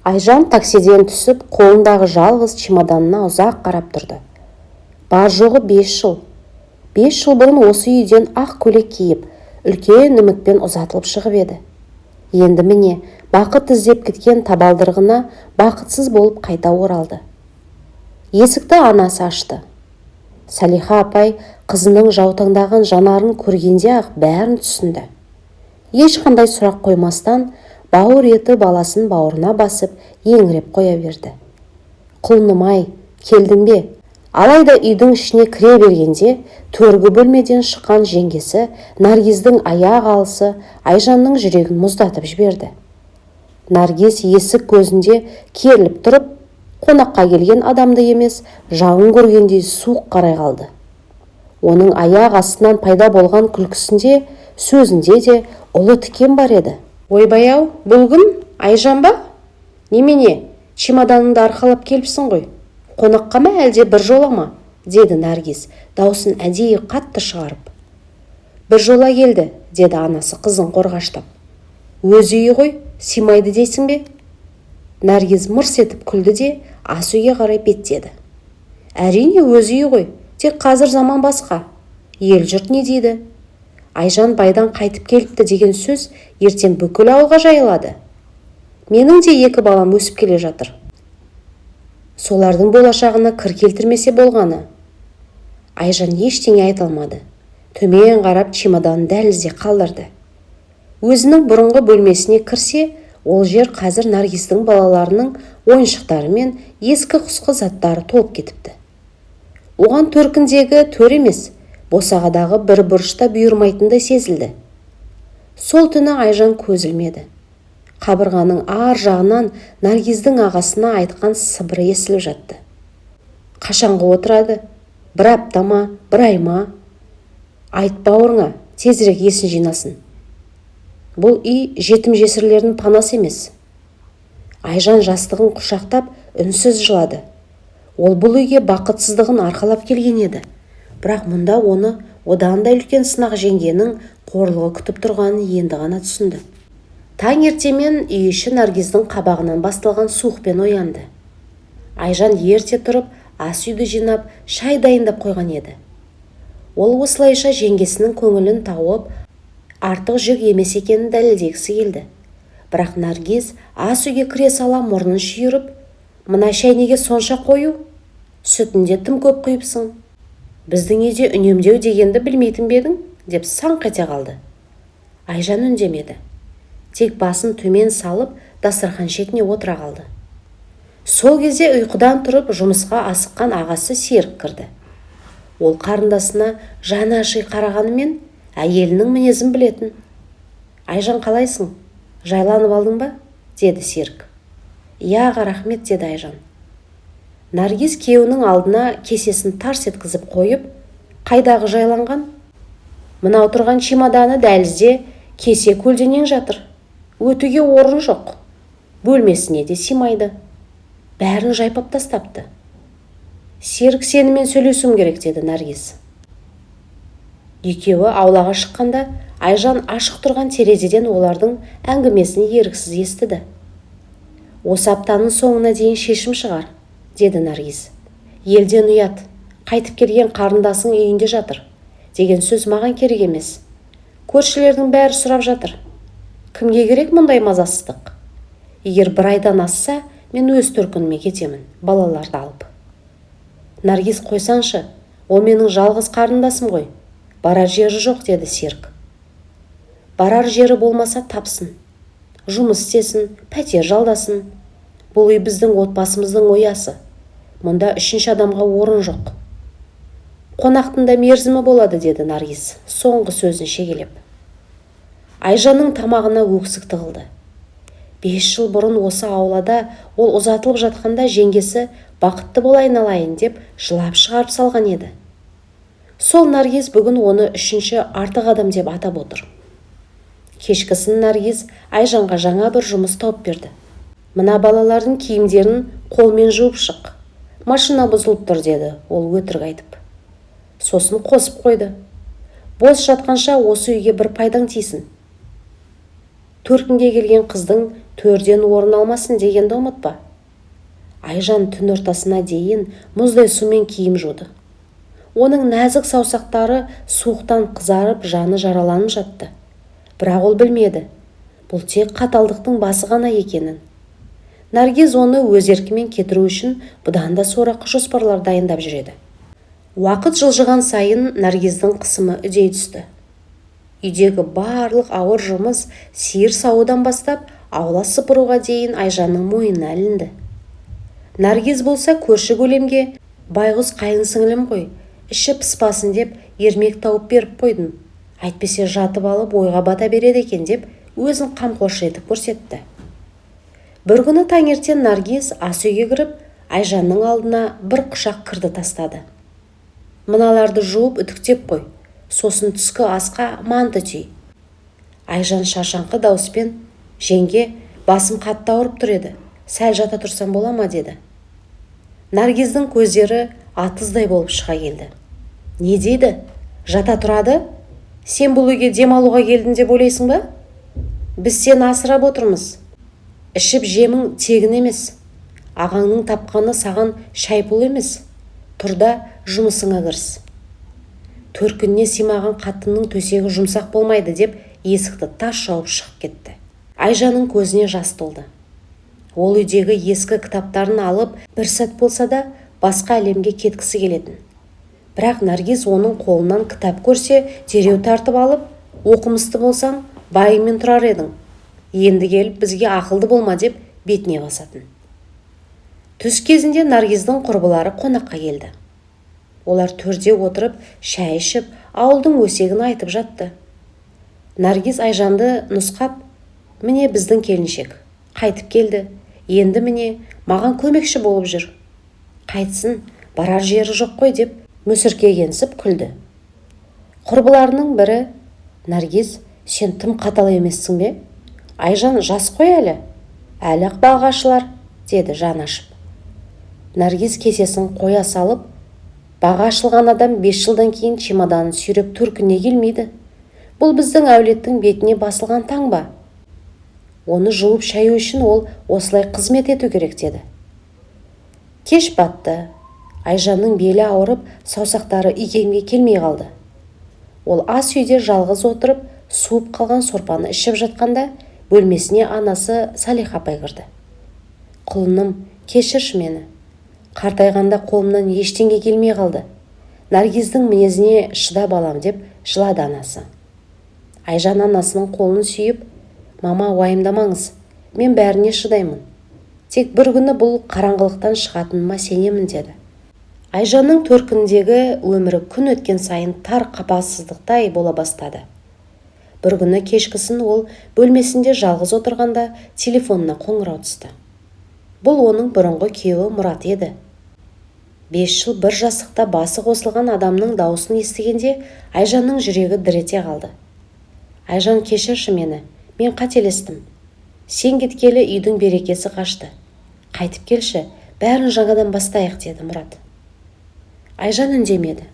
Айжан таксиден түсіп, қолындағы жалғыз чемоданына ұзақ қарап тұрды. Бар жоғы 5 жыл. 5 жыл бұрын осы үйден ақ көйлек киіп, үлкен үмітпен ұзатылып шығып еді. Енді міне, бақыт іздеп кеткен табалдырығына бақытсыз болып қайта оралды. Есікті анасы ашты. Салиха апай қызының жаутаңдаған жанарын көргенде ақ бәрін түсінді. Ешқандай сұрақ қоймастан, бауыр еті баласын бауырына басып, еңіреп қоя берді. Құлыным-ай, келдің бе? Алайда үйдің ішіне кіре бергенде, төргі бөлмеден шыққан жеңгесі Наргиздің аяқ алысы Айжанның жүрегін мұздатып жіберді. Наргиз есік көзінде керіліп тұрып, қонаққа келген адамды емес, жауын көргендей суық қарай қалды. Оның аяқ астынан пайда болған күлкісінде, сөзінде де ұлы тікен бар еді. Ойбай-ау, бұл кім? Айжан ба? Немене, чемоданыңды арқалап келіпсің ғой. Қонаққа ма әлде бір жола ма? Деді Наргиз, даусын әдейі қатты шығарып. Бір жола келді, деді анасы қызын қорғаштап. Өз үйі ғой, симайды дейсің бе? Наргиз мырс етіп күлді де, ас үйге қарай беттеді. Әрине өз үйі ғой, тек қазір заман басқа. Ел жұрт не дейді? Айжан байдан қайтып келіпті деген сөз ертең бүкіл ауылға жайылады. Менің де 2 балам өсіп келе жатыр. Солардың болашағына кір келтірмесе болғаны. Айжан ештеңе айта алмады. Төмен қарап чемоданын дәлізде қалдырды. Өзінің бұрынғы бөлмесіне кірсе, ол жер қазір Наргиздің балаларының ойыншықтары мен ескі құсқы заттары толып кетіпті. Оған төркіндегі төр емес, босағадағы бір бұрышта бұйырмайтындай сезілді. Сол түні Айжан көз ілмеді. Қабырғаның ар жағынан Наргиздің ағасына айтқан сыбыры естіліп жатты. Қашанғы отырады? Бір апта ма, бір ай ма? Айт бауырыңа, тезірек есін жинасын. Бұл үй жетім жесірлердің панасы емес. Айжан жастығын құшақтап үнсіз жылады. Ол бұл үйге бақытсыздығын арқалап келген еді. Бірақ мұнда оны одан да үлкен сынақ жеңгенің қорлығы күтіп тұрғанын енді ғана түсінді. Таң ертемен үй іші Наргиздің қабағынан басталған суықпен оянды. Айжан ерте тұрып, ас үйді жинап, шай дайындап қойған еді. Ол осылайша жеңгесінің көңілін тауып, артық жүк емес екенін дәлелдегісі келді. Бірақ Наргиз ас үйге кіре сала мұрнын шүйіріп, мына шай неге сонша қою? Сүтінде тым көп құйыпсың. Біздің үйде үнемдеу дегенді білмейтін бе едің? Деп саңқ ете қалды. Айжан үндемеді. Тек басын төмен салып, дастархан шетіне отыра қалды. Сол кезде ұйқыдан тұрып жұмысқа асыққан ағасы Серік кірді. Ол қарындасына жаны аши қарағанымен әйелінің мінезін білетін. Айжан қалайсың? Жайланып алдың ба? Деді Серік. Иә аға, рахмет, деді Айжан. Наргиз күйеуінің алдына кесесін тарс еткізіп қойып, қайдағы жайланған? Мына отырған чемоданы дәлізде кесе көлденең жатыр. Өтуге орын жоқ. Бөлмесіне де симайды. Бәрін жайпап тастапты. Серік, сенімен сөйлесуім керек, деді Наргиз. Екеуі аулаға шыққанда, Айжан ашық тұрған терезеден олардың әңгімесін еріксіз естіді. Осы аптаның соңына дейін шешім шығар, деді Наргиз. Елден ұят, қайтып келген қарындасың үйінде жатыр, деген сөз маған керек емес. Көршілердің бәрі сұрап жатыр. Кімге керек мұндай мазасыздық? Егер бір айдан асса, мен өз төркініме кетемін, балаларды алып. Наргиз, қойсаңшы, ол менің жалғыз қарындасым ғой. Барар жері жоқ, деді Серік. Барар жері болмаса тапсын. Жұмыс істесін, пәтер жалдасын. Бұл үй біздің отбасымыздың оясы. Мұнда 3-ші адамға орын жоқ. Қонақтың да мерзімі болады, деді Наргиз, соңғы сөзін шегелеп. Айжанның тамағына өксік тығылды. 5 жыл бұрын осы аулада ол ұзатылып жатқанда жеңгесі бақытты бол айналайын деп жылап шығарып салған еді. Сол Наргиз бүгін оны 3-ші артық адам деп атап отыр. Кешкісін Наргиз Айжанға жаңа бір жұмыс тауып берді. Мына балалардың киімдерін қолмен жуып шық. Машина бұзылып тұр, деді ол өтірік айтып. Сосын қосып қойды. Бос жатқанша осы үйге бір пайдаң тисін. Төркінге келген қыздың төрден орын алмасын дегенді ұмытпа. Айжан түн ортасына дейін мұздай сумен киім жуды. Оның нәзік саусақтары суықтан қызарып, жаны жараланып жатты. Бірақ ол білмеді, бұл тек қаталдықтың басы ғана екенін. Наргиз оны өз еркімен кетіру үшін бұдан да сорақы жоспарлар дайындап жүреді. Уақыт жылжыған сайын Наргиздің қысымы үдей түсті. Үйдегі барлық ауыр жұмыс сиыр сауудан бастап аула сыпыруға дейін Айжанның мойнына ілінді. Наргиз болса көрші көлемге байғұс қайын сіңілім ғой, іші пыспасын деп ермек тауып беріп қойдым. Әйтпесе жатып алып ойға бата береді екен деп өзін қамқоршы етіп көрсетті. Бір күні таңертең Наргиз ас үйге кіріп, Айжанның алдына бір құшақ кірді тастады. Мыналарды жуып үтіктеп қой, сосын түскі асқа манты түй. Айжан шаршаңқы дауыспен, жеңге, басым қатты ауырып тұр еді, сәл жата тұрсам бола ма деді. Наргиздің көздері атыздай болып шыға келді. Не дейді? Жата тұрады? Сен бұл үйге демалуға келдің деп ойлайсың ба? Біз сені асырап отырмыз. Ішіп жемің тегін емес. Ағаңның тапқаны саған шайпыл емес. Тұрда жұмысыңа кіріс. Төркініне симаған қатынның төсегі жұмсақ болмайды деп есікті тас жауып шығып кетті. Айжанның көзіне жас толды. Ол үйдегі ескі кітаптарын алып, бір сәт болса да басқа әлемге кеткісі келетін. Бірақ Наргиз оның қолынан кітап көрсе, дереу тартып алып, оқымысты болсаң, байыңмен тұрар едің. Енді келіп бізге ақылды болма деп бетіне басатын. Түс кезінде Наргиздің құрбылары қонаққа келді. Олар төрде отырып, шай ішіп, ауылдың өсегін айтып жатты. Наргиз Айжанды нұсқап, міне біздің келіншек, қайтып келді. Енді міне маған көмекші болып жүр. Қайтсын, барар жері жоқ қой деп мүсіркегенсіп күлді. Құрбыларының бірі, Наргиз, сен тым қатал емессің бе? Айжан жас қой әлі ақ бағашылар, деді жан ашып. Наргиз кесесін қоя салып, бағы ашылған адам 5 жылдан кейін чемоданын сүйреп төркіне келмейді. Бұл біздің әулеттің бетіне басылған таңба. Оны жуып шаю үшін ол осылай қызмет ету керек, деді. Кеш батты. Айжанның белі ауырып, саусақтары икемге келмей қалды. Ол ас үйде жалғыз отырып, суып қалған сорпаны ішіп жатқанда, бөлмесіне анасы Салиха апай кірді. Құлыным, кешірші мені. Қартайғанда қолымнан ештеңе келмей қалды. Наргиздің мінезіне шыда балам деп жылады анасы. Айжан анасының қолын сүйіп, мама, уайымдамаңыз, мен бәріне шыдаймын. Тек бір күні бұл қараңғылықтан шығатыныма сенемін, деді. Айжанның төркініндегі өмірі күн өткен сайын тар қапасыздықтай бола бастады. Бір күні кешкісін ол бөлмесінде жалғыз отырғанда телефонына қоңырау түсті. Бұл оның бұрынғы күйеуі Мұрат еді. 5 жыл бір жастықта басы қосылған адамның дауысын естігенде Айжанның жүрегі дір ете қалды. Айжан, кешірші мені, мен қателестім. Сен кеткелі үйдің берекесі қашты. Қайтып келші, бәрін жаңадан бастайық, деді Мұрат. Айжан үндемеді.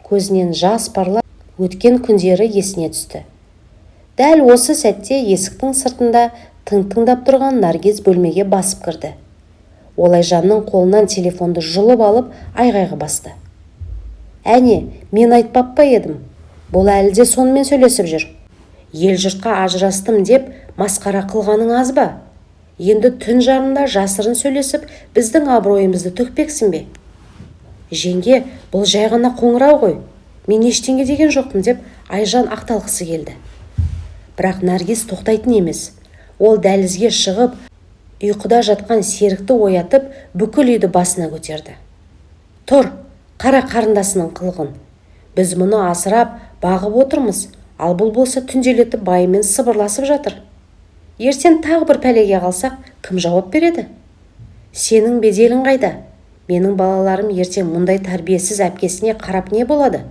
Көзінен жас парлап, өткен күндері есіне түсті. Дәл осы сәтте есіктің сыртында тың-тыңдап тұрған Наргиз бөлмеге басып кірді. Ол Айжанның қолынан телефонды жұлып алып, айғайға басты. Әне, мен айтпап па едім? Бұл әлі де сонымен сөйлесіп жүр. Ел жұртқа ажырастым деп масқара қылғаның аз ба? Енді түн жарында жасырын сөйлесіп, біздің абыройымызды төкпексің бе? Жеңге, бұл жай ғана қоңырау ғой. Мен ештеңе деген жоқпын деп Айжан ақталғысы келді. Бірақ Наргиз тоқтайтын емес. Ол дәлізге шығып, ұйқыда жатқан серікті оятып, бүкіл үйді басына көтерді. Тұр, қара қарындасының қылығын. Біз мұны асырап, бағып отырмыз, ал бұл болса түнделетіп байымен сыбырласып жатыр. Ертең тағы бір пәлеге қалсақ, кім жауап береді? Сенің беделің қайда? Менің балаларым ертең мұндай тәрбиесіз әпкесіне қарап не болады?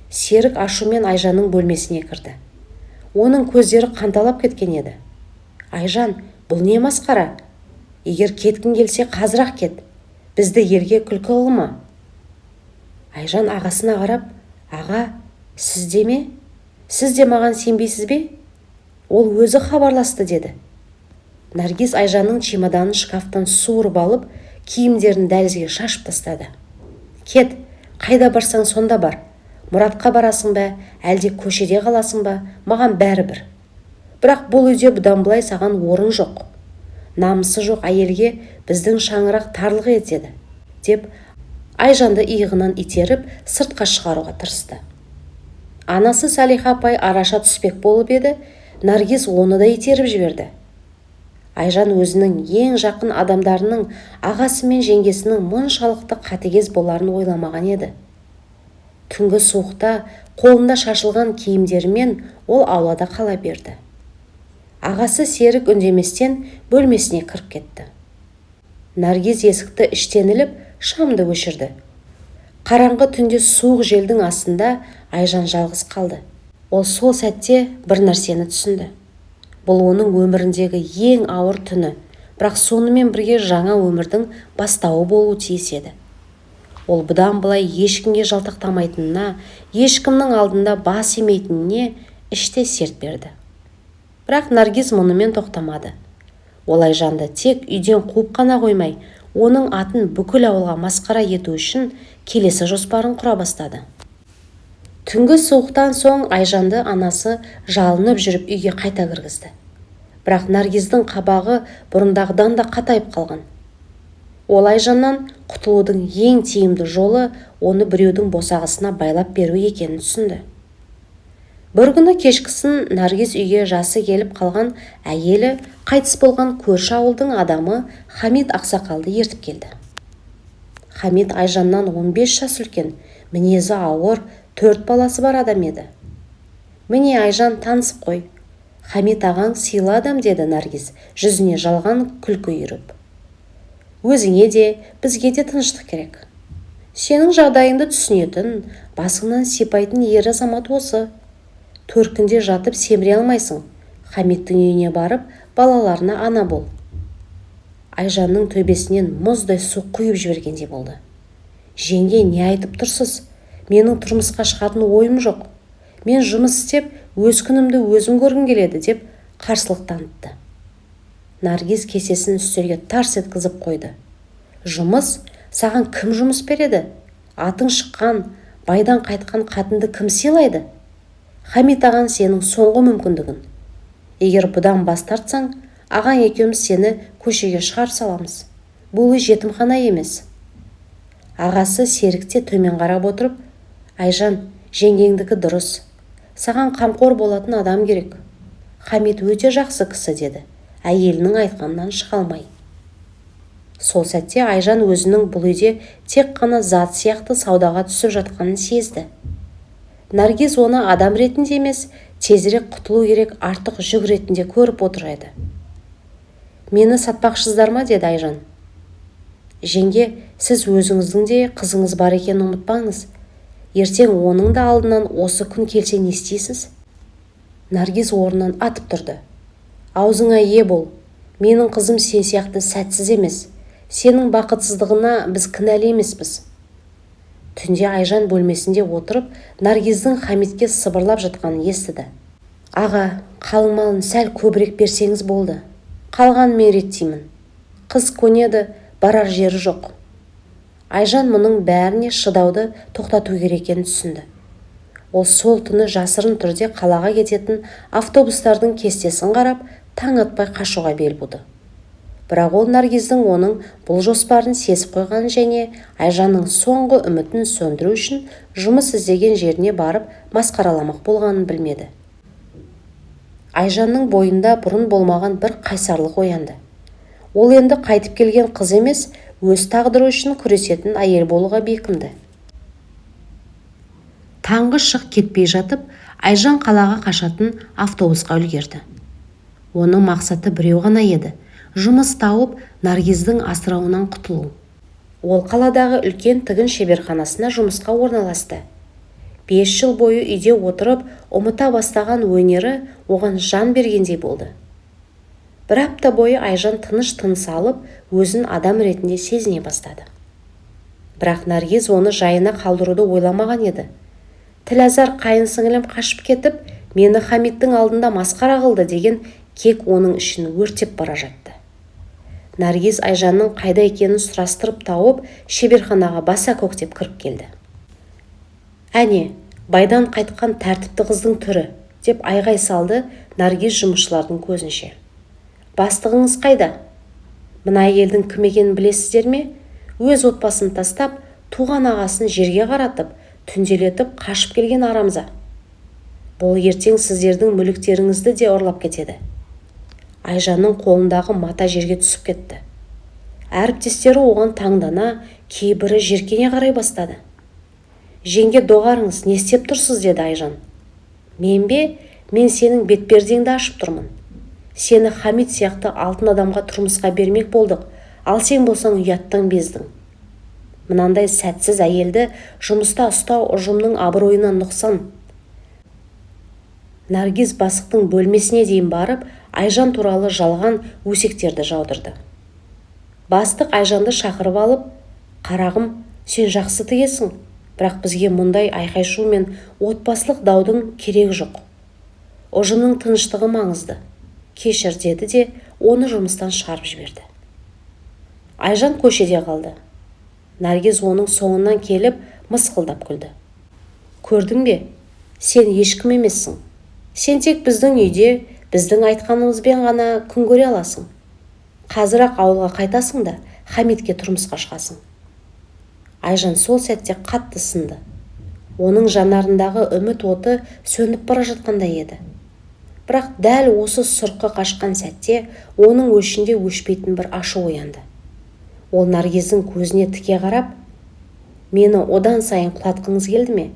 Серік ашумен Айжанның бөлмесіне кірді. Оның көздері қанталап кеткен еді. Айжан, бұл не масқара? Егер кеткің келсе қазір-ақ кет. Бізді елге күлкі қылма. Айжан ағасына қарап, аға, сіз де ме? Сіз де маған сенбейсіз бе? Ол өзі хабарласты, деді. Наргиз Айжанның чемоданын шкафтан суырып алып, киімдерін дәлізге шашып тастады. Кет, қайда барсаң сонда бар. Мұратқа барасың ба, әлде көшеде қаласың ба, маған бәрібір. Бірақ бұл үйде бұдан былай саған орын жоқ. Намысы жоқ әйелге біздің шаңырақ тарлық етеді, деп Айжанды иығынан итеріп сыртқа шығаруға тырысты. Анасы Салиха апай араша түспек болып еді, Наргиз оны да итеріп жіберді. Айжан өзінің ең жақын адамдарының ағасы мен жеңгесінің мұншалықты қатыгез боларын ойламаған еді. Түнгі суықта қолында шашылған киімдерімен ол аулада қала берді. Ағасы Серік үндеместен бөлмесіне кіріп кетті. Наргиз есікті іштен іліп, шамды өшірді. Қараңғы түнде суық желдің астында Айжан жалғыз қалды. Ол сол сәтте бір нәрсені түсінді. Бұл оның өміріндегі ең ауыр түні, бірақ сонымен бірге жаңа өмірдің бастауы болуы тиіс еді. Ол бұдан былай ешкімге жалтақтамайтынына, ешкімнің алдында бас имейтініне іште серт берді. Бірақ Наргиз мұнымен тоқтамады. Ол Айжанды тек үйден қуып қана қоймай, оның атын бүкіл ауылға масқара ету үшін келесі жоспарын құра бастады. Түнгі суықтан соң Айжанды анасы жалынып жүріп үйге қайта кіргізді. Бірақ Наргиздің қабағы бұрындағыдан да қатайып қалған. Ол Айжаннан құтылудың ең тиімді жолы оны біреудің босағасына байлап беру екенін түсінді. Бір күні кешкісін Наргиз үйге жасы келіп қалған әйелі қайтыс болған көрші ауылдың адамы Хамит ақсақалды ертіп келді. Хамит Айжаннан 15 жас үлкен, мінезі ауыр, 4 баласы бар адам еді. Міне Айжан, танысып қой. Хамит ағаң сыйлы адам, деді Наргиз, жүзіне жалған күлкі үйіріп. Өзіңе де, бізге де тыныштық керек. Сенің жағдайыңды түсінетін, басыңнан сипайтын ер азамат осы. Төркінде жатып семіре алмайсың. Хамиттің үйіне барып, балаларына ана бол. Айжанның төбесінен мұздай су құйып жібергендей болды. Жеңге, не айтып тұрсыз? Менің тұрмысқа шығатын ойым жоқ. Мен жұмыс істеп, өз күнімді өзім көргім келеді, деп қарсылық танытты. Наргиз кесесін үстелге тарс еткізіп қойды. Жұмыс? Саған кім жұмыс береді? Атың шыққан, байдан қайтқан қатынды кім сыйлайды? Хамит ағаң сенің соңғы мүмкіндігін. Егер бұдан бас тартсаң, ағаң екеуміз сені көшеге шығарып саламыз. Бұл үй жетімхана емес. Ағасы Серікте төмен қарап отырып, Айжан, жеңгеңдікі дұрыс. Саған қамқор болатын адам керек. Хамит өте жақсы кісі, деді, әйелінің айтқанынан шыға алмай. Сол сәтте Айжан өзінің бұл үйде тек қана зат сияқты саудаға түсіп жатқанын сезді. Наргиз оны адам ретінде емес, тезірек құтылу керек артық жүк ретінде көріп отыр еді. Мені сатпақшыздар ма, деді Айжан. Жеңге, сіз өзіңіздің де қызыңыз бар екенін ұмытпаңыз. Ертең оның да алдынан осы күн келсе не істейсіз? Наргиз орнынан атып тұрды. Аузыңа ие бол. Менің қызым сен сияқты сәтсіз емес. Сенің бақытсыздығына біз кінәлі емеспіз. Түнде Айжан бөлмесінде отырып, Наргиздің Хамитке сыбырлап жатқанын естіді. Аға, қалың малын сәл көбірек берсеңіз болды. Қалған мен реттеймін. Қыз көнеді, барар жері жоқ. Айжан мұның бәріне шыдауды тоқтату керек екенін түсінді. Ол сол түні жасырын түрде қалаға кететін автобустардың кестесін қарап, таң атпай қашуға бел буды. Бірақ ол Наргиздің оның бұл жоспарын сезіп қойған және Айжанның соңғы үмітін сөндіру үшін жұмыс іздеген жеріне барып масқараламақ болғанын білмеді. Айжанның бойында бұрын болмаған бір қайсарлық оянды. Ол енді қайтып келген қыз емес, өз тағдыры үшін күресетін әйел болуға бекінді. Таңғы шық кетпей жатып, Айжан қалаға қашатын автобусқа үлгерді. Оның мақсаты біреу ғана еді. Жұмыс тауып, Наргиздің асырауынан құтылу. Ол қаладағы үлкен тігін шеберханасына жұмысқа орналасты. 5 жыл бойы үйде отырып, ұмыта бастаған өнері оған жан бергендей болды. Бір апта бойы Айжан тыныш алып, өзін адам ретінде сезіне бастады. Бірақ Наргиз оны жайына қалдыруды ойламаған еді. Тілазар қайын сіңілім қашып кетіп, мені Хамиттің алдында масқара қылды деген кек оның ішін өртеп бара жатты. Наргиз Айжанның қайда екенін сұрастырып тауып, шеберханаға баса көктеп кіріп келді. «Әне, байдан қайтқан тәртіпті қыздың түрі», деп айғай салды Наргиз жұмысшылардың көзінше. «Бастығыңыз қайда? Мына әйелдің кім екенін білесіздер ме? Өз отбасын тастап, туған ағасын жерге қаратып, түнделетіп қашып келген арамза. Бұл ертең сіздердің мүліктеріңізді де ұрлап кетеді». Айжанның қолындағы мата жерге түсіп кетті. Әріптестері оған таңдана, кейбірі жеркене қарай бастады. «Жеңге, доғарыңыз, не істеп тұрсыз?» деді Айжан. «Мен бе? Мен сенің бетпердеңді ашып тұрмын. Сені Хамит сияқты алтын адамға тұрмысқа бермек болдық, ал сен болсаң ұяттан бездің. Мынандай сәтсіз әйелді жұмыста ұстау ұжымның абыройынан нұқсан». Наргиз бастықтың бөлмесіне дейін барып, Айжан туралы жалған өсектерді жаудырды. Бастық Айжанды шақырып алып: «Қарағым, сен жақсы тігесің, бірақ бізге мұндай айқай-шу мен отбасылық даудың керегі жоқ. Ұжымның тыныштығы маңызды. Кешір», деді де оны жұмыстан шығарып жіберді. Айжан көшеде қалды. Наргиз оның соңынан келіп мысқылдап күлді. «Көрдің бе? Сен ешкім емессің. Сен тек біздің үйде, біздің айтқанымызбен ғана күн көре аласың. Қазір-ақ ауылға қайтасың да Хамитке тұрмысқа шығасың». Айжан сол сәтте қатты сынды. Оның жанарындағы үміт оты сөніп бара жатқандай еді. Бірақ дәл осы сұрқы қашқан сәтте оның өшінде өшпейтін бір ашу оянды. Ол Наргиздің көзіне тіке қарап: «Мені одан сайын құлатқыңыз келді ме?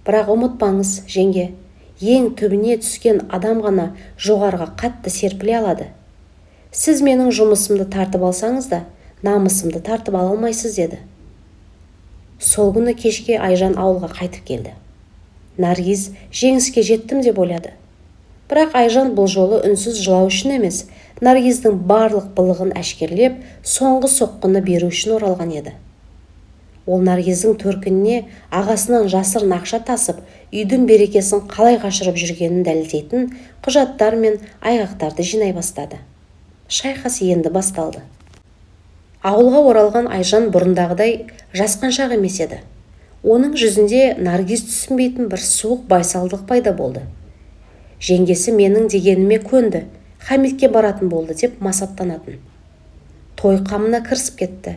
Бірақ ұмытпаңыз, жеңге, ең түбіне түскен адам ғана жоғарға қатты серпіле алады. Сіз менің жұмысымды тартып алсаңыз да, намысымды тартып ала алмайсыз», деді. Сол күні кешке Айжан ауылға қайтып келді. Наргиз жеңіске жеттім деп ойлады. Бірақ Айжан бұл жолы үнсіз жылау үшін емес, Наргиздің барлық былығын әшкерлеп, соңғы соққыны беру үшін оралған еді. Ол Наргиздің төркініне ағасынан жасырын ақша тасып, үйдің берекесін қалай қашырып жүргенін дәлелдейтін құжаттар мен айғақтарды жинай бастады. Шайқас енді басталды. Ауылға оралған Айжан бұрындағыдай жасқаншақ емес еді. Оның жүзінде Наргиз түсінбейтін бір суық байсалдық пайда болды. Жеңгесі менің дегеніме көнді, Хамитке баратын болды деп масаттанатын. Той қамына кірісіп кетті.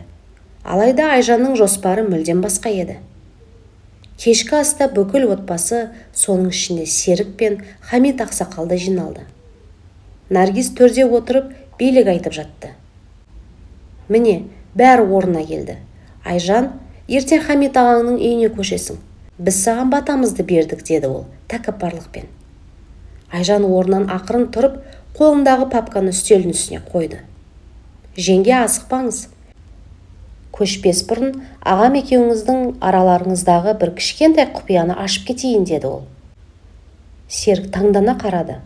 Алайда Айжанның жоспары мүлдем басқа еді. Кешкі аста бүкіл отбасы, соның ішінде Серік пен Хамит ақсақалды жиналды. Наргиз төрде отырып билік айтып жатты. «Міне, бәрі орнына келді. Айжан, ертең Хамит ағаңның үйіне көшесің. Біз саған батамызды бердік», деді ол тәкаппарлықпен. Айжан орнынан ақырын тұрып, қолындағы папканы үстелдің үстіне қойды. «Жеңге, асықпаңыз. Көшпес бұрын ағам екеуіңіздің араларыңыздағы бір кішкентай құпияны ашып кетейін», деді ол. Серік таңдана қарады.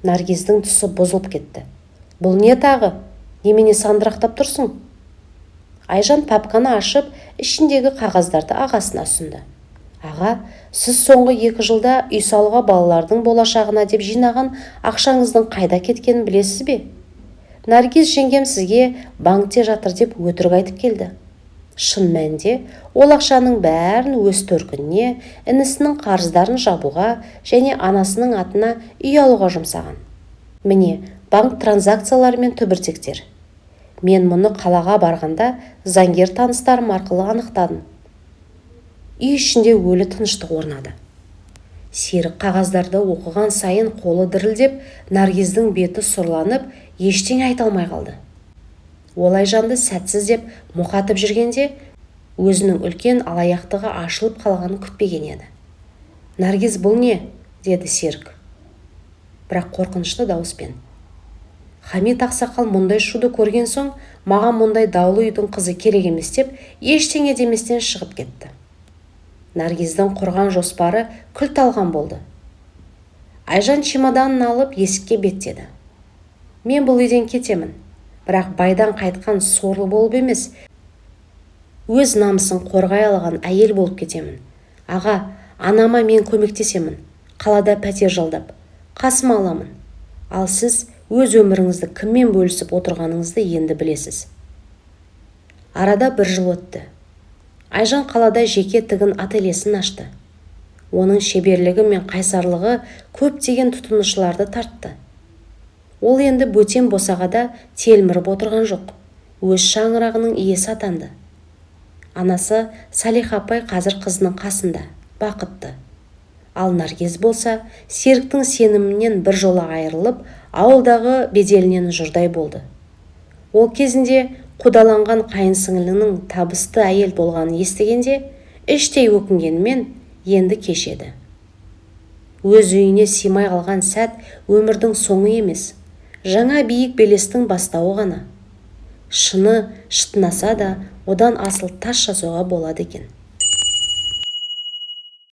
Наргиздің түсі бұзылып кетті. «Бұл не тағы? Немене сандырақтап тұрсың?» Айжан папканы ашып, ішіндегі қағаздарды ағасына ұсынды. «Аға, сіз соңғы 2 жылда үй салуға балалардың болашағына деп жинаған ақшаңыздың қайда кеткенін білесіз бе? Наргиз жеңгем сізге банкте жатыр деп өтірік айтып келді. Шын мәнінде ол ақшаның бәрін өз төркініне, інісінің қарыздарын жабуға және анасының атына үй алуға жұмсаған. Міне, банк транзакциялары мен түбіртектер. Мен мұны қалаға барғанда заңгер таныстарым арқылы анықтадым». Үй ішінде өлі тыныштық орнады. Серік қағаздарды оқыған сайын қолы дірілдеп, Наргиздің беті сұрланып, ештеңе айта алмай қалды. Ол Айжанды сәтсіз деп мұқатып жүргенде, өзінің үлкен алаяқтығы ашылып қалғанын күтпеген еді. «Наргиз, бұл не?» деді Серік, бірақ қорқынышты дауыспен. «Хамит ақсақал мұндай шуды көрген соң, маған мұндай даулы үйдің қызы керек емес деп, ештеңе деместен шығып кетті». Наргиздің құрған жоспары күл талған болды. Айжан чемоданын алып есікке беттеді. «Мен бұл үйден кетемін, бірақ байдан қайтқан сорлы болып емес, өз намысын қорғай алған әйел болып кетемін. Аға, анама мен көмектесемін, қалада пәтер жалдап, қасыма аламын. Ал сіз өз өміріңізді кіммен бөлісіп отырғаныңызды енді білесіз. Арада 1 жыл өтті. Айжан қалада жеке тігін ательесін ашты. Оның шеберлігі мен қайсарлығы көптеген тұтынушыларды тартты. Ол енді бөтен босағада телміріп отырған жоқ. Өз шаңырағының иесі атанды. Анасы Салиха апай қазір қызының қасында, бақытты. Ал Наргиз болса, Серіктің сенімінен бір жола айырылып, ауылдағы беделінен жұрдай болды. Ол кезінде қудаланған қайынсіңлінің табысты әйел болғанын естігенде, іштей өкінгенмен енді кешеді. Өз үйіне симай қалған сәт өмірдің соңы емес, жаңа биік белестің бастауы ғана. Шыны шытынаса да, одан асыл тас жасауға болады екен.